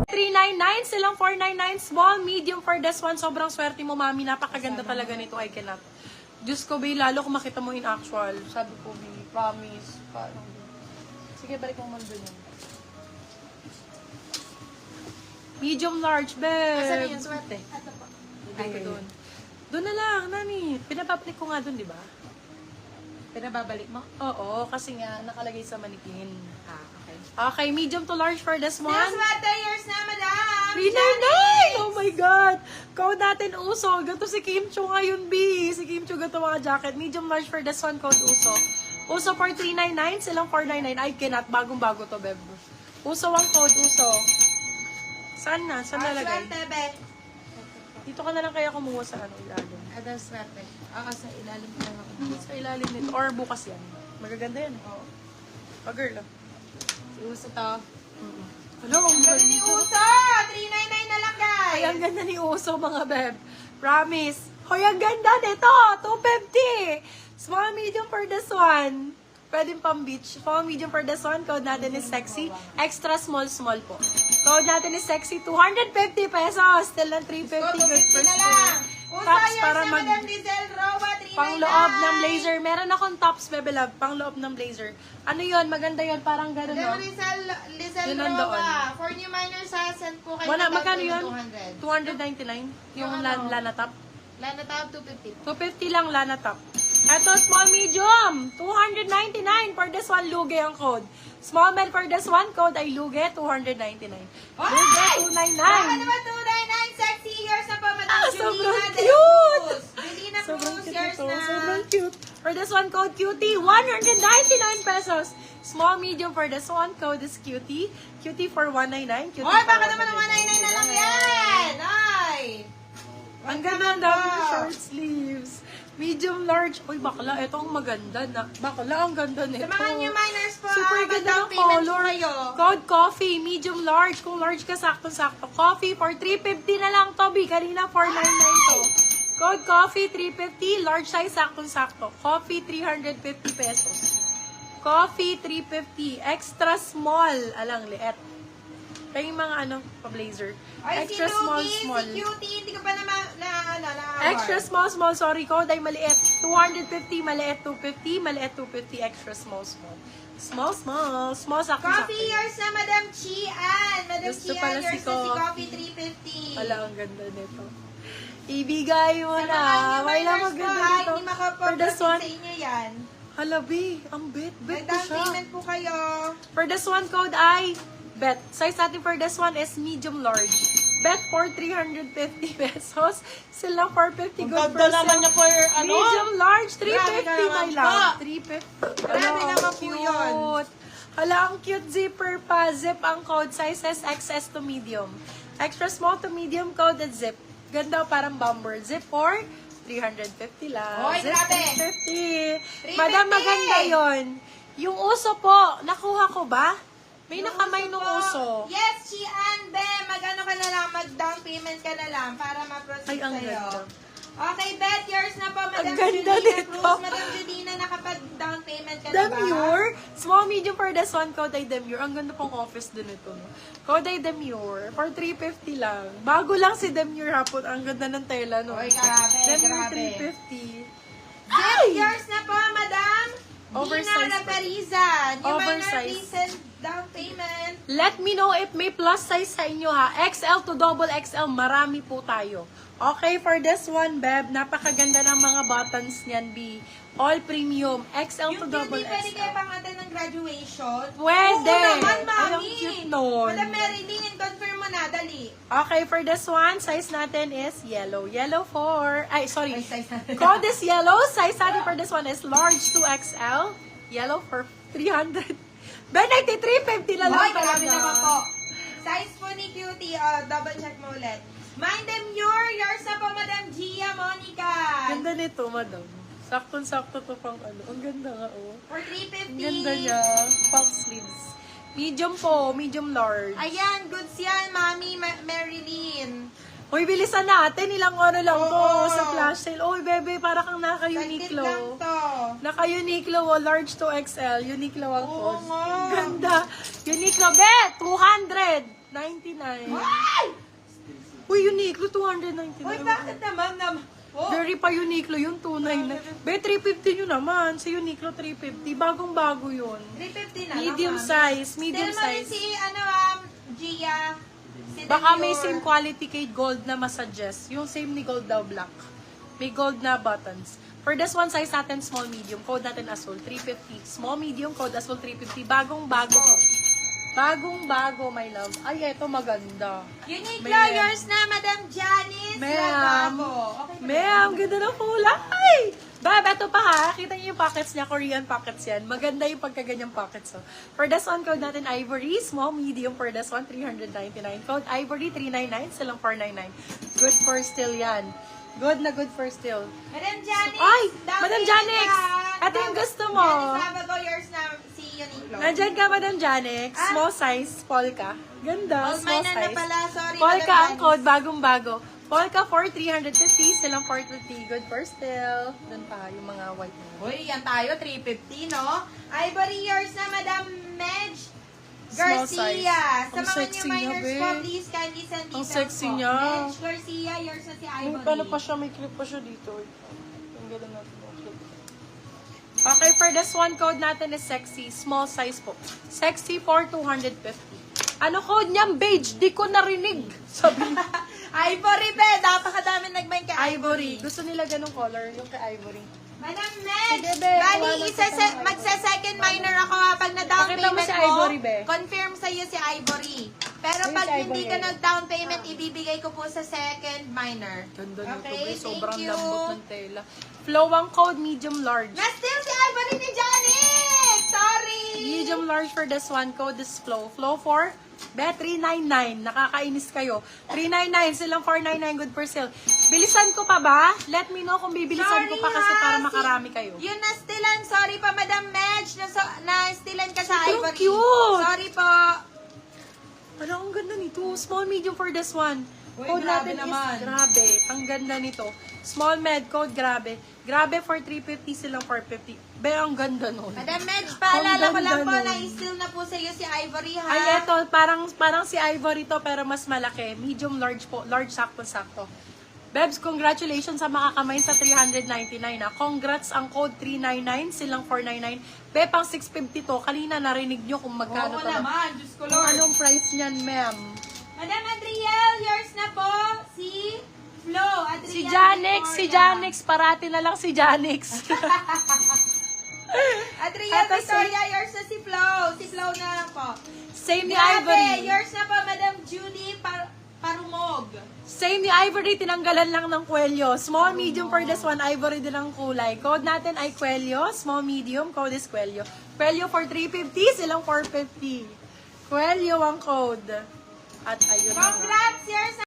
$399, silang $499, small, medium for this one. Sobrang swerte mo, mami. Napakaganda talaga nito. I cannot. Diyos ko, Bay, lalo kung makita mo in actual. Sabi ko, Bay, promise. Parang, sige, balik mo man dun yun. Medium large, babe. Asan yung swerte? Ay, doon. Doon na lang, nani. Pinapaplik ko nga doon, di ba? Pinababalik mo? Oo, kasi nga, nakalagay sa manikin. Okay. Okay, medium to large for this one. Next what years na, madam? 399! Oh my God! Code natin uso. Gato si Kim Chu ngayon, B. Si Kim Chu gato mga jacket. Medium large for this one, code uso. Uso for 399, silang 499. I cannot. Bagong-bago to, beb. Uso ang code, uso. Saan na? Saan nalagay? Swerte, be. Dito ka na lang kaya kumuha sa ano, ilalim. Ada swerte. Sa ilalim ko lang ako. Sa ilalim nito. Or bukas yan. Magaganda yan. Oo. Oh, girl. Ah. Si Uso to. Hello, ang Ganda ni ganda. Uso! 399 na lang, guys! Ay, ang ganda ni Uso, mga beb. Promise. Hoy, ang ganda nito. 250. Small, medium for this one. Pwedeng pang beach. Small, medium for this one. Code natin is sexy. Extra small, small po. Code natin is sexy. 250 pesos. Still lang 350. Good for na lang. Uso Tops years para na, mag... madam Diesel Rowa, 399. Pang loob ng blazer. Meron akong tops, bebe love. Pang loob ng blazer. Ano yon? Maganda yon. Parang gano'n, no? Madam Lizelle Yun nandoon. Rowa. For new minors, send po kayo Wala, ng magkano ng yun? 299? 200. Yung ano? lana top? Lana tab, 250. 250 lang lana top. Ito, small medium. 299 for this one, luge ang code. Small men for this one, code ay luge, 299. Luge, 299. Baka naman 299, sexy years na po, madam Sobrang Julina de cute! Cruz. Julina Sobrang Cruz, cute years ito. na. Sobrang cute. For this one, code cutie, 199 pesos. Small medium for this one, code is cutie. Cutie for 199. Cutie Hoy, for baka naman 199 na lang yan! Ay! Ang ganda ng dami ng short sleeves. Medium large. Uy, bakla. Ito ang maganda na. Bakla, ang ganda nito. Sa mga new minors po, Super ganda down ng payment color. po kayo. Code coffee, medium large. Kung large ka, sakto-sakto. Coffee for 350 na lang, Toby. Kanina 499 to. Code coffee, 350. Large size, sakto-sakto. Coffee, 350 pesos. Coffee, 350. Extra small. Alang, liet. Kaya yung mga ano, pa-blazer. Ay, Extra si small, Lugi, small. si Cutie, hindi ko pa naman na Extra small, small. Sorry, code ay maliit. 250, maliit 250, maliit 250, extra small, small. Small, small. Small, sakto, sakto. Coffee years na, Madam Chian. Madam Gusto Chian, pala si years na si Coffee. Coffee 350. Wala, ang ganda nito. Ibigay mo Sa na. mga new Wala minors po, maganda ay, dito. hindi For makapag this sa one, inyo yan. halabi, ang bet ko Mag-down siya. payment po kayo. For this one, code ay bet. Size natin for this one is medium large. Bet for 350 pesos. Sila 450 good for naman sale. na for ano? Medium large, 350 Grabe my naman love. po. 350. Grabe Ang naman po yun. cute. Hala, ang cute zipper pa. Zip ang code. Sizes XS to medium. Extra small to medium coded zip. Ganda, parang bomber. Zip for 350 lang. Hoy, Zip grabe. 350. Madam, 350. maganda yon. Yung uso po, nakuha ko ba? May Yung nakamay nung po. uso. Yes, Chian, be. Mag-ano ka na lang, mag-down payment ka na lang para ma-proceed Ay, ang sa'yo. ganda. Okay, bet yours na po, Madam ganda Julina nito. Cruz. Madam Julina, nakapag-down payment ka na ba? Demure. Small, medium for this one. Code ay Demure. Ang ganda pong office din ito. No? Code ay Demure. For 350 lang. Bago lang si Demure hapon. Ang ganda ng tela, no? Oy, grabe, Demure grabe. 350. Zip yours na po, Madam. Oversized Nina po. Rapariza. New minor, Oversized. please send down payment. Let me know if may plus size sa inyo, ha? XL to double XL. Marami po tayo. Okay, for this one, Beb, napakaganda ng mga buttons niyan, B. All premium. XL to Yung double cutie, pwede kayo XL. pang attend ng graduation? Pwede. Oo naman, Ay, mami. ang cute nun. Madam Marilyn, confirm mo na, dali. Okay, for this one, size natin is yellow. Yellow for... Ay, sorry. Ay, size natin. Code is yellow. Size natin for this one is large to XL. Yellow for 300. Ben, 93.50 na lang Hoy, grabe talaga. naman po. Size po ni Cutie, double check mo ulit. Mind them yours na po, Madam Gia Monica. Ganda nito, madam. Saktong-sakto to pang ano. Ang ganda nga, oh. For 350. Ang ganda niya. Puff sleeves. Medium po. Medium large. Ayan, goods yan, Mami Marilyn. Uy, bilisan natin. Ilang ano lang to Oo. sa flash sale. Uy, bebe, para kang Saglit lang naka-Uniqlo. to. Naka-Uniqlo, large to XL. Uniqlo ang Oo code. nga. Ganda. Uniqlo, bet! 299. Ay! Uy, Uniqlo, 299. Uy, bakit naman? Oh. Very pa Uniqlo, yung 299. Bet, 350 nyo naman. Sa Uniqlo, 350. Bagong-bago yun. 350 na Medium lang, size, medium Still mo rin size. si, Gia. Si Baka may Demure. same quality kay gold na masuggest. Yung same ni gold daw black. May gold na buttons. For this one, size natin small medium. Code natin Azul, 350. Small medium, code Azul, 350. Bagong-bago. Bagong-bago, my love. Ay, eto maganda. Uniqlo, Ma'am. yours na, Madam Janice. Ma'am. Labago. Okay ba? Ma'am, ganda ng kulay. Bab, eto pa ha. Kita niyo yung pockets niya. Korean pockets yan. Maganda yung pagkaganyang pockets. So, for this one, code natin Ivory. Small, medium. For this one, 399. Code Ivory, 399. Silang 499. Good for still yan. Good na good for still. Madam Janice. Ay, down Madam payment Janix. lang. Ito yung gusto mo. Janice Labago, yours na, si Uniqlo. Nandyan ka, Madam Janix. Ah. Small size, polka. Ganda, All small mine na size. pala. Sorry, Polka Madam ang Janice. code, bagong-bago. Polka for 350, silang 450. Good for still. Doon pa, yung mga white na. Uy, yan tayo, 350, no? Ivory, yours na, Madam Medj Small Garcia. size. Sa Ang mga sexy new minors niya, po, babe. please kindly send Ang details sexy po. niya. Medj Garcia, yours na si Ay, Ivory. paano pa siya? May clip pa siya dito. Ang ganda natin yung clip. Okay, for this one, code natin is sexy. Small size po. Sexy for 250. Ano code niyan, beige? Di ko narinig. Sabi niya. Ivory, be. Napakadami nagmain kay Ivory. Gusto nila ganong color, yung kay Ivory. Madam Medj, Sige, be. bali, Kuha lang sa magsa-second minor ako ha. Pag na-down Pakita mo payment si mo, Ivory, be. confirm sa'yo si Ivory. Pero Ayun pag si hindi Ivory, ka ayun. nag-down payment, ibibigay ko po sa second minor. Ganda nito, Okay, be. thank Sobrang you. lambot ng tela. Flow ang code, medium large. Na-steal si Ivory ni Janet! Sorry! Medium large for this one, code is flow. Flow for bet 399. Nakakainis kayo. 399, silang 499, good for sale. Bilisan ko pa ba? Let me know kung bibilisan ko pa kasi para makarami kayo. Yun na-stealan. Sorry pa, Madam Medj. Na-stealan ka sa Sobrang Ivory. cute. Sorry po. Ano, ang ganda nito. Small, medium for this one. Uy, Code grabe natin naman. is grabe. Ang ganda nito. Small med, code grabe. Grabe for 350, silang 450. Be, ang ganda nun. Madam Medj, paalala ko Ang lang ganda po nun. na i-steal na po sa iyo si Ivory, ha? Ay, eto, parang si Ivory to, pero mas malaki. Medium, large po. Large, sakto-sakto. Bebs, congratulations sa makakamay sa 399 na. Congrats ang code 399, silang 499. Be, pang 650 to. Kanina narinig nyo kung magkano Oo to. naman. Diyos ko, Kung Lord. anong price niyan, ma'am. Madam Adriel, yours na po. Si Flo. Adriel Si Janix, Victoria. si Janix. Parati na lang si Janix. Adriel Ito si- Victoria, yours na si Flo. Si Flo na lang po. Same ni Grabe, Ivory. yours na po, Madam Judy Parumog. Same ni Ivory, tinanggalan lang ng kwelyo. Small, medium for this one, Ivory din ang kulay. Code natin ay kwelyo. Small, medium, code is kwelyo. Kwelyo for 350, silang 450. Kwelyo ang code. At ayun na nga. Congrats, yours na